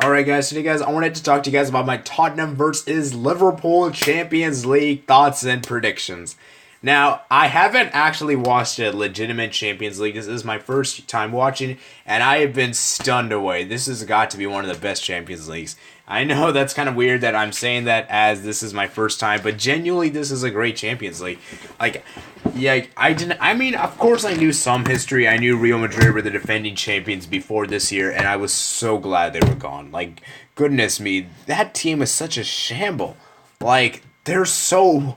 Alright guys, today guys, I wanted to talk to you guys about my Tottenham versus Liverpool Champions League thoughts and predictions. Now, I haven't actually watched a legitimate Champions League. This is my first time watching, and I have been stunned away. This has got to be one of the best Champions Leagues. I know that's kind of weird that I'm saying that as this is my first time, but genuinely, this is a great Champions League. Like, yeah, I didn't. I mean, of course, I knew some history. I knew Real Madrid were the defending champions before this year, and I was so glad they were gone. Like, goodness me, that team is such a shamble. Like, they're so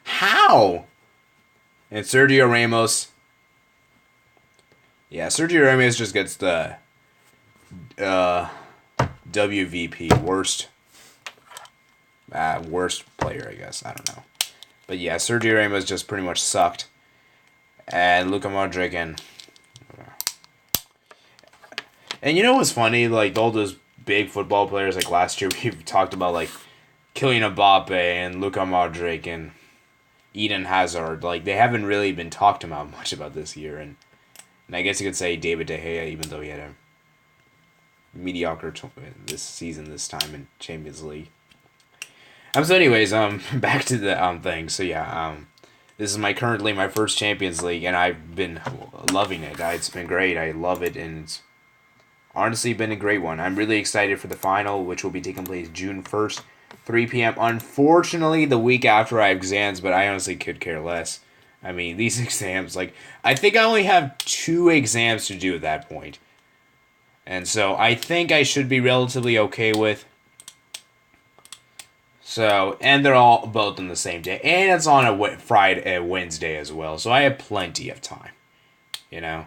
how? And Sergio Ramos, yeah, Sergio Ramos just gets the uh, WVP, worst player, I guess. I don't know. But yeah, Sergio Ramos just pretty much sucked. And Luka Modric and you know what's funny? Like all those big football players, like last year we talked about like Kylian Mbappe and Luka Modric and Eden Hazard. Like they haven't really been talked about much about this year, and I guess you could say David De Gea, even though he had a mediocre this season, this time in Champions League. So anyways, back to the thing. So yeah, this is currently my first Champions League, and I've been loving it. It's been great. I love it, and it's honestly been a great one. I'm really excited for the final, which will be taking place June 1st, 3 p.m. Unfortunately, the week after I have exams, but I honestly could care less. I mean, these exams, like, I think I only have 2 exams to do at that point. And so I think I should be relatively okay with. So, and they're all both on the same day. And it's on a Wednesday as well. So I have plenty of time, you know.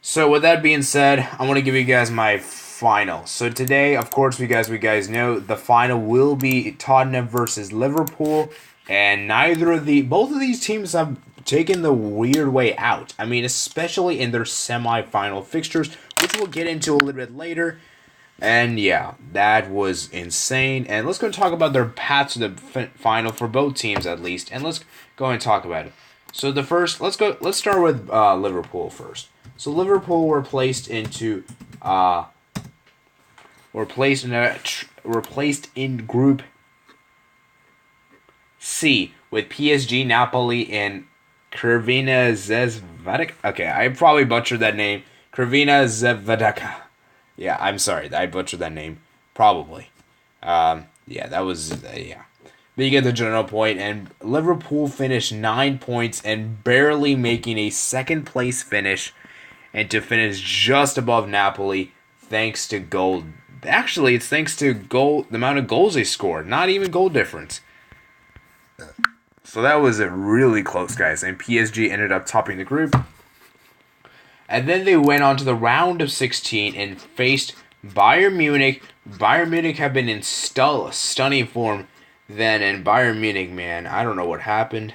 So with that being said, I want to give you guys my final. So today, of course, we guys know the final will be Tottenham versus Liverpool, and both of these teams have taken the weird way out. I mean, especially in their semi-final fixtures, which we'll get into a little bit later. And yeah, that was insane. And let's go talk about their path to the final for both teams at least, and let's go and talk about it. So let's start with Liverpool first. So Liverpool were placed into were placed in Group C with PSG, Napoli, and Crvena Zvezda. Okay, I probably butchered that name. Crvena Zvezda. Yeah, I'm sorry, I butchered that name. Probably. Yeah, that was yeah. But you get the general point, and Liverpool finished 9 points and barely making a second place finish, and to finish just above Napoli thanks to goal. Actually, it's thanks to the amount of goals they scored, not even goal difference. So that was a really close, guys, and PSG ended up topping the group. And then they went on to the round of 16 and faced Bayern Munich. Bayern Munich have been in stunning form then, and Bayern Munich, man, I don't know what happened.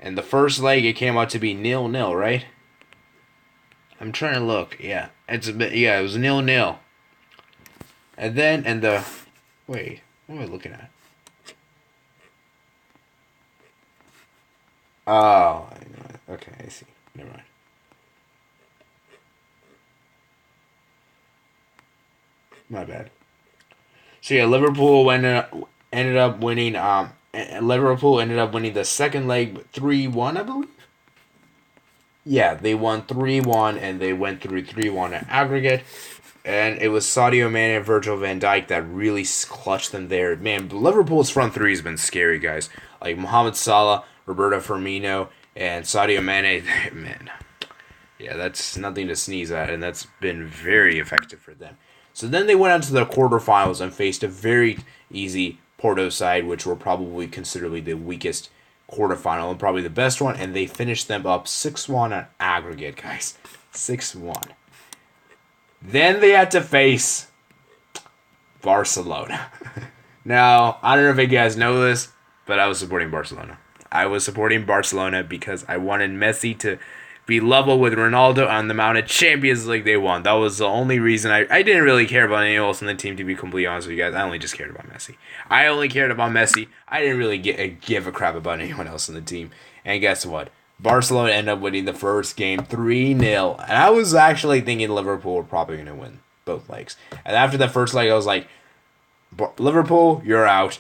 And the first leg, it came out to be 0-0, right? I'm trying to look. Yeah, it was 0-0. And then, wait, what am I looking at? Oh, okay, I see. Never mind. My bad. So yeah, ended up winning. Liverpool ended up winning the second leg 3-1, I believe. Yeah, they won 3-1, and they went through 3-1 in aggregate. And it was Sadio Mane and Virgil van Dijk that really clutched them there. Man, Liverpool's front three has been scary, guys. Like Mohamed Salah, Roberto Firmino, and Sadio Mane. Man, yeah, that's nothing to sneeze at, and that's been very effective for them. So then they went on to the quarterfinals and faced a very easy Porto side, which were probably considerably the weakest quarterfinal and probably the best one, and they finished them up 6-1 on aggregate, guys. 6-1. Then they had to face Barcelona. Now, I don't know if you guys know this, but I was supporting Barcelona. I was supporting Barcelona because I wanted Messi to be level with Ronaldo on the amount of Champions League they won. That was the only reason I didn't really care about anyone else on the team, to be completely honest with you guys. I only just cared about Messi. I only cared about Messi. I didn't really give a crap about anyone else on the team. And guess what? Barcelona ended up winning the first game 3-0. And I was actually thinking Liverpool were probably going to win both legs. And after the first leg, I was like, Liverpool, you're out.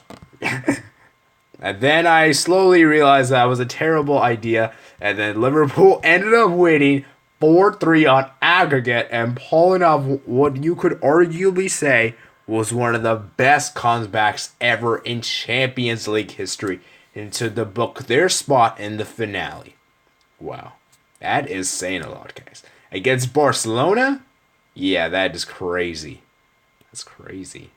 And then I slowly realized that was a terrible idea. And then Liverpool ended up winning 4-3 on aggregate and pulling off what you could arguably say was one of the best comebacks ever in Champions League history, and to book their spot in the finale. Wow. That is saying a lot, guys. Against Barcelona? Yeah, that is crazy. That's crazy.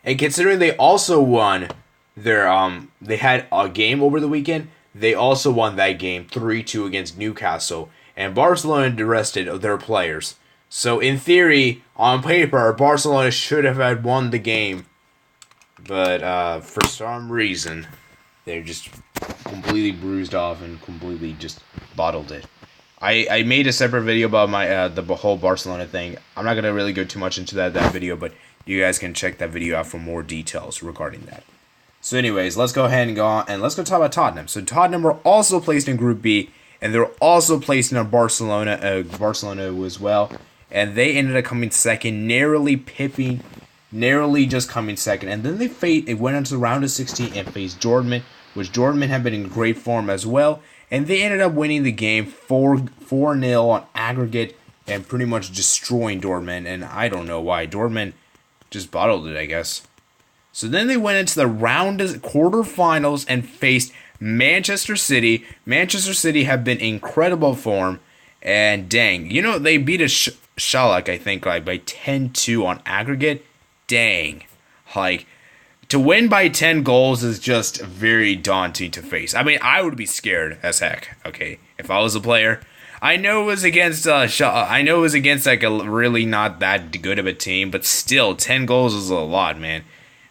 And considering they also won they had a game over the weekend, they also won that game 3-2 against Newcastle, and Barcelona rested their players. So in theory, on paper, Barcelona should have had won the game, but for some reason, they're just completely bruised off and completely just bottled it. I made a separate video about my the whole Barcelona thing. I'm not gonna really go too much into that video, but you guys can check that video out for more details regarding that. So anyways, let's go ahead and go on, and let's go talk about Tottenham. So Tottenham were also placed in Group B, and they're also placed in Barcelona as well, and they ended up coming second, narrowly just coming second. And then they went into the round of 16 and faced Dortmund, which Dortmund had been in great form as well, and they ended up winning the game 4-0 on aggregate and pretty much destroying Dortmund, and I don't know why. Dortmund just bottled it, I guess. So then they went into the round of quarterfinals and faced Manchester City. Manchester City have been in incredible form, and dang, they beat a Schalke, I think, like by 10-2 on aggregate. Dang, like, to win by 10 goals is just very daunting to face. I mean, I would be scared as heck, okay, if I was a player. I know it was against like a really not that good of a team, but still, 10 goals is a lot, man.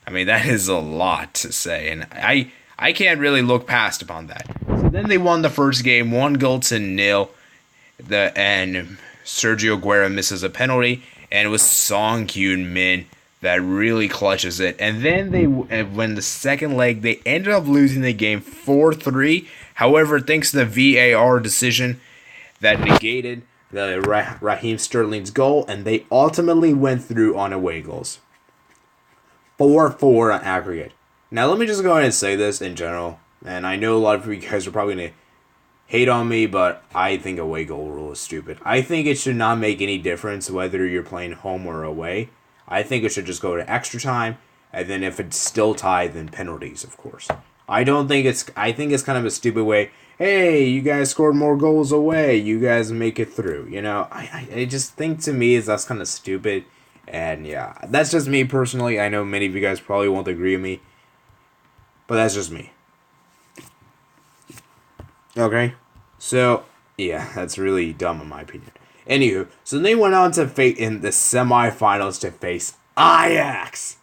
I mean, that is a lot to say, and I can't really look past upon that. So then they won the first game, 1-0. And Sergio Aguero misses a penalty, and it was Song Heung-min that really clutches it. And then they win the second leg. They ended up losing the game 4-3. However, thanks to the VAR decision that negated the Raheem Sterling's goal, and they ultimately went through on away goals. 4-4 on aggregate. Now, let me just go ahead and say this in general, and I know a lot of you guys are probably going to hate on me, but I think away goal rule is stupid. I think it should not make any difference whether you're playing home or away. I think it should just go to extra time, and then if it's still tied, then penalties, of course. I think it's kind of a stupid way. Hey, you guys scored more goals away. You guys make it through. I just think to me that's kind of stupid. And yeah, that's just me personally. I know many of you guys probably won't agree with me, but that's just me. Okay? So, yeah, that's really dumb in my opinion. Anywho, so they went on to face in the semifinals to face Ajax.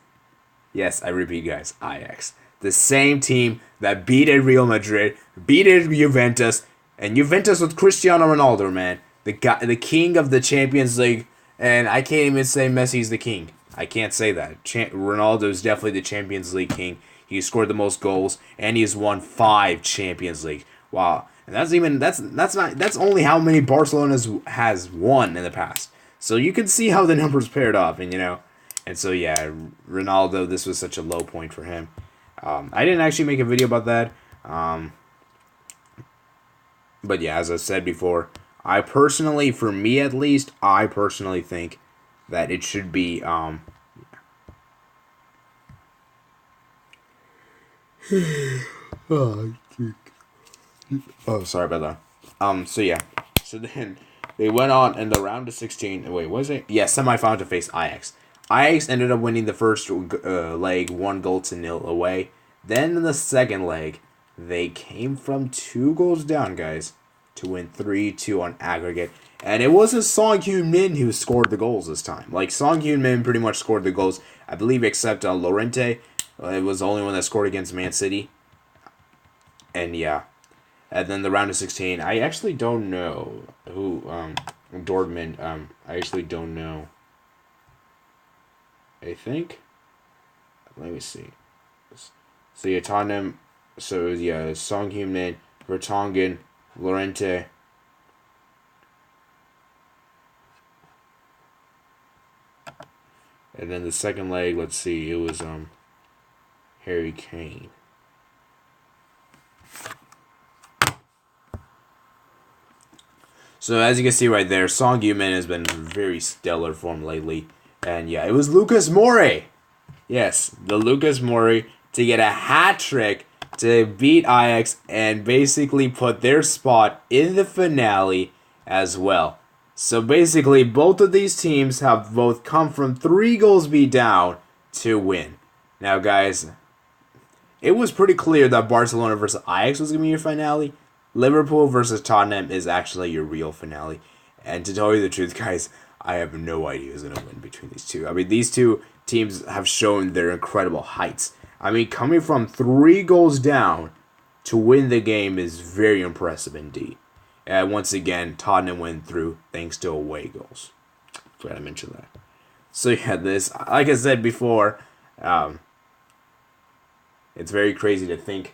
Yes, I repeat, guys, Ajax. The same team that beat Real Madrid, beat Juventus, and Juventus with Cristiano Ronaldo, man. The king of the Champions League. And I can't even say Messi's the king. I can't say that. Ronaldo is definitely the Champions League king. He scored the most goals, and he's won 5 Champions League. Wow, and that's only how many Barcelona has won in the past. So you can see how the numbers paired off, and so yeah, Ronaldo. This was such a low point for him. I didn't actually make a video about that. But yeah, as I said before. For me at least, I personally think that it should be, oh, sorry about that. So yeah. So then they went on in the round of 16. Wait, was it? Yeah, semifinal to face Ajax. Ajax ended up winning the first leg 1-0 away. Then in the second leg, they came from 2 goals down, guys, to win 3-2 on aggregate. And it wasn't Song Heung-min who scored the goals this time. Like, Song Heung-min pretty much scored the goals, I believe, except Llorente. It was the only one that scored against Man City. And yeah. And then the round of 16, I actually don't know who, Dortmund, I actually don't know. I think, let me see. So yeah, Tottenham, so yeah, Song Heung-min, Vertonghen, Llorente. And then the second leg, let's see, it was Harry Kane. So as you can see right there, Song Yumin has been in very stellar form lately. And yeah, it was Lucas Moura. Yes, the Lucas Moura to get a hat trick to beat Ajax and basically put their spot in the finale as well. So basically, both of these teams have both come from 3 goals be down to win. Now, guys, it was pretty clear that Barcelona versus Ajax was going to be your finale. Liverpool versus Tottenham is actually your real finale. And to tell you the truth, guys, I have no idea who's going to win between these two. I mean, these two teams have shown their incredible heights. I mean, coming from 3 goals down to win the game is very impressive indeed. And once again, Tottenham went through thanks to away goals. Forgot to mention that. So yeah, this, like I said before, it's very crazy to think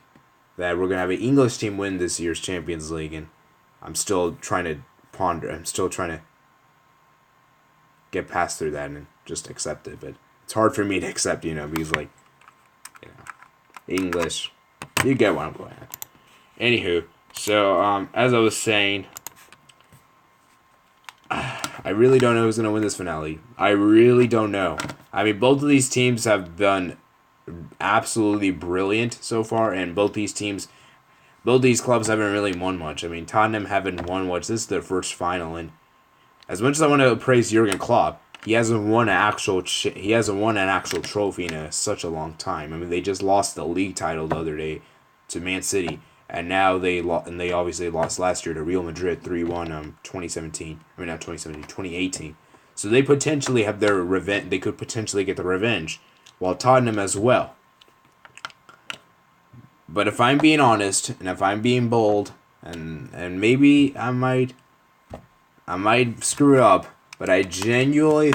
that we're going to have an English team win this year's Champions League, and I'm still trying to ponder. I'm still trying to get past through that and just accept it. But it's hard for me to accept, because, English, you get what I'm going at. Anywho, so, as I was saying, I really don't know who's going to win this finale. I really don't know. I mean, both of these teams have done absolutely brilliant so far, and both these clubs haven't really won much. I mean, Tottenham haven't won much. This is their first final, and as much as I want to praise Jurgen Klopp, he hasn't won an actual trophy in such a long time. I mean, they just lost the league title the other day to Man City, and now they obviously lost last year to Real Madrid 3-1 2017. I mean, not 2017, 2018. So they potentially have their revenge. They could potentially get the revenge, while Tottenham as well. But if I'm being honest, and if I'm being bold, and maybe I might screw it up, but I genuinely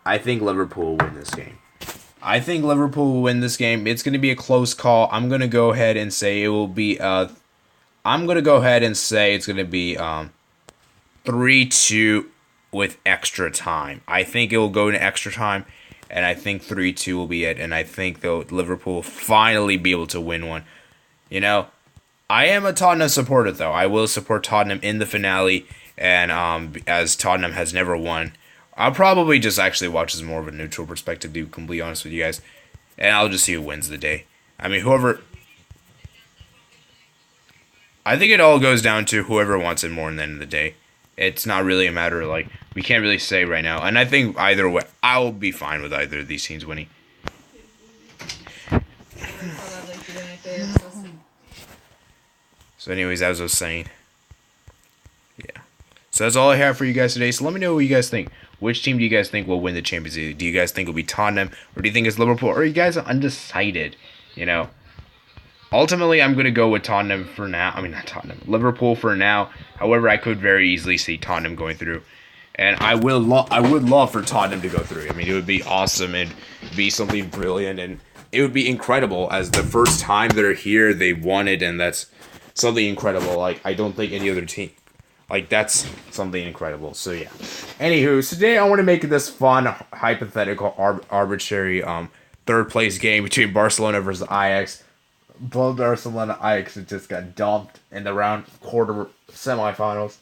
I think Liverpool will win this game. I think Liverpool will win this game. It's going to be a close call. I'm going to go ahead and say it will be I'm going to go ahead and say it's going to be 3-2 with extra time. I think it will go into extra time, and I think 3-2 will be it, and I think Liverpool will finally be able to win one. I am a Tottenham supporter, though. I will support Tottenham in the finale, and as Tottenham has never won, I'll probably just actually watch as more of a neutral perspective, to be completely honest with you guys, and I'll just see who wins the day. I mean, I think it all goes down to whoever wants it more in the end of the day. It's not really a matter of, we can't really say right now, and I think either way, I'll be fine with either of these teams winning. So anyways, as I was saying, yeah. So that's all I have for you guys today. So let me know what you guys think. Which team do you guys think will win the Champions League? Do you guys think it'll be Tottenham, or do you think it's Liverpool? Or are you guys undecided? Ultimately, I'm going to go with Tottenham for now. I mean, not Tottenham. Liverpool for now. However, I could very easily see Tottenham going through. And I would love for Tottenham to go through. I mean, it would be awesome and be something brilliant. And it would be incredible as the first time they're here, they won it. And that's something incredible. I don't think any other team. That's something incredible. So, yeah. Anywho, today I want to make this fun, hypothetical, arbitrary third place game between Barcelona versus Ajax. Both Barcelona and Ajax just got dumped in the quarter semifinals.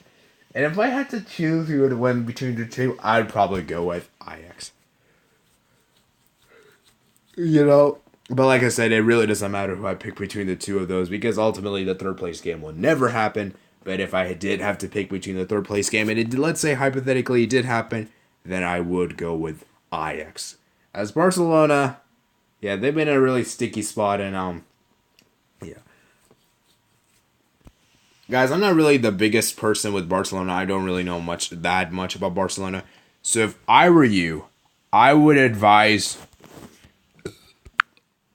And if I had to choose who would win between the two, I'd probably go with Ajax. But like I said, it really doesn't matter who I pick between the two of those, because ultimately the third place game will never happen. But if I did have to pick between the third place game, and let's say hypothetically it did happen, then I would go with Ajax. As Barcelona, yeah, they've been in a really sticky spot, and yeah. Guys, I'm not really the biggest person with Barcelona. I don't really know that much about Barcelona. So if I were you, I would advise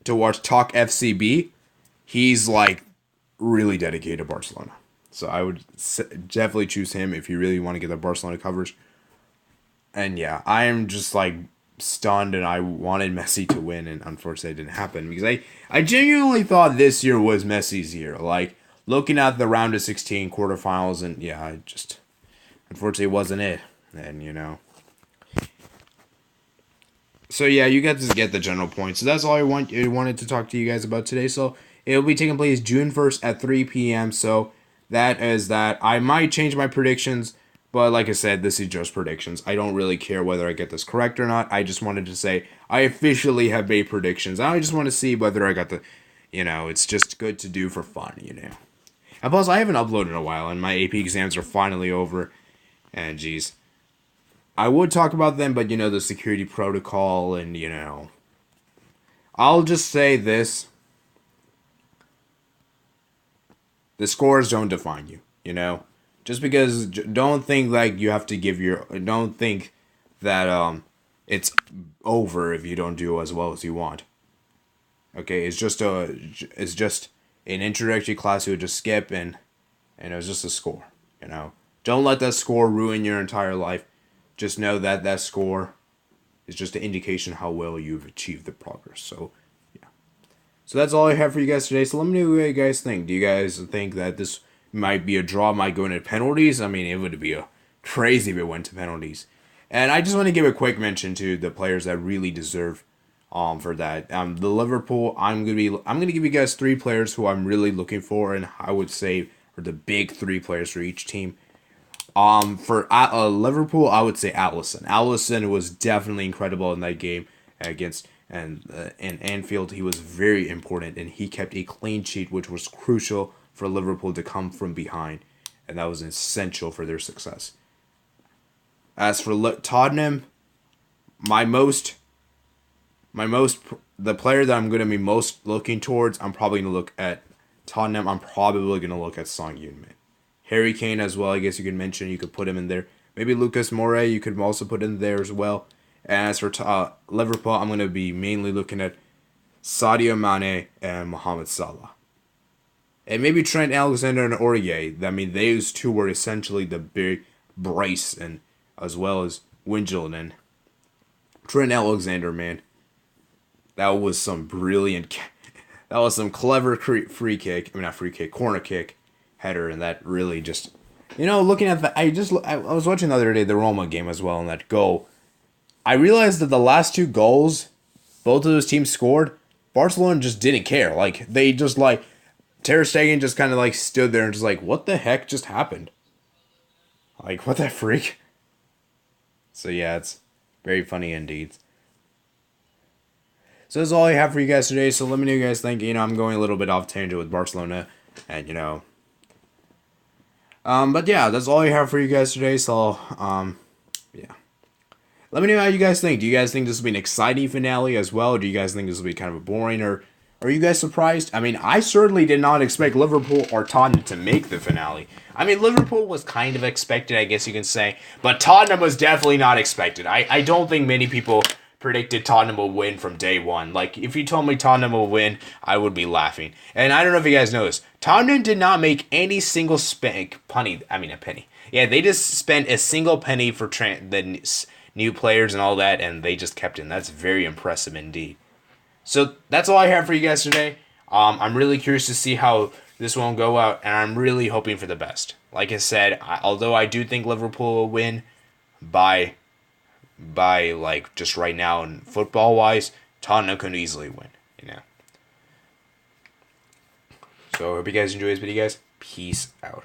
to watch Talk FCB. He's really dedicated to Barcelona. So I would definitely choose him if you really want to get the Barcelona coverage. And yeah, I am just stunned, and I wanted Messi to win, and unfortunately it didn't happen, because I genuinely thought this year was Messi's year. Looking at the round of 16 quarterfinals, and yeah, unfortunately it wasn't it. And So yeah, you guys get the general point. So that's all I wanted to talk to you guys about today. So it'll be taking place June 1st at 3 p.m. So that is that. I might change my predictions, but like I said, this is just predictions. I don't really care whether I get this correct or not. I just wanted to say I officially have made predictions. I just want to see whether I got the, it's just good to do for fun. And plus, I haven't uploaded in a while, and my AP exams are finally over. And geez, I would talk about them, but the security protocol, and I'll just say this: the scores don't define you. Just because don't think like you have to don't think that it's over if you don't do as well as you want. Okay, it's just an introductory class you would just skip, and it was just a score. Don't let that score ruin your entire life. Just know that that score is just an indication how well you've achieved the progress. So yeah. So that's all I have for you guys today. So let me know what you guys think. Do you guys think that this might be a draw, might go into penalties? I mean, it would be a crazy if it went to penalties. And I just want to give a quick mention to the players that really deserve for that. The Liverpool, I'm gonna give you guys three players who I'm really looking for, and I would say are the big three players for each team. For Liverpool, I would say Allison. Allison was definitely incredible in that game against and in Anfield. He was very important, and he kept a clean sheet, which was crucial for Liverpool to come from behind, and that was essential for their success. As for Tottenham, my most the player that I'm going to be most looking towards, I'm probably going to look at Tottenham. I'm probably going to look at Son Heung-min. Harry Kane as well, I guess you could mention. You could put him in there. Maybe Lucas Moura, you could also put in there as well. And as for Liverpool, I'm going to be mainly looking at Sadio Mane and Mohamed Salah. And maybe Trent Alexander and Aurier. I mean, those two were essentially the big brace, and as well as Wingel and Trent Alexander, man. That was some brilliant, that was some clever free kick. I mean, not free kick, corner kick header, and that really just, looking at the, I was watching the other day the Roma game as well, and that goal. I realized that the last two goals, both of those teams scored. Barcelona just didn't care. Like they just Ter Stegen just kind of stood there and just what the heck just happened? Like what the freak? So yeah, it's very funny indeed. So that's all I have for you guys today. So let me know what you guys think. I'm going a little bit off tangent with Barcelona, and but yeah, that's all I have for you guys today. So yeah, let me know how you guys think. Do you guys think this will be an exciting finale as well? Or do you guys think this will be kind of a boring? Or are you guys surprised? I mean, I certainly did not expect Liverpool or Tottenham to make the finale. I mean, Liverpool was kind of expected, I guess you can say, but Tottenham was definitely not expected. I don't think many people predicted Tottenham will win from day one. Like, if you told me Tottenham will win, I would be laughing. And I don't know if you guys know this. Tottenham did not make any single a penny. Yeah, they just spent a single penny for the new players and all that, and they just kept it. And that's very impressive indeed. So that's all I have for you guys today. I'm really curious to see how this one will go out, and I'm really hoping for the best. Like I said, although I do think Liverpool will win by just right now and football wise, Tottenham could easily win. So I hope you guys enjoy this video, guys. Peace out.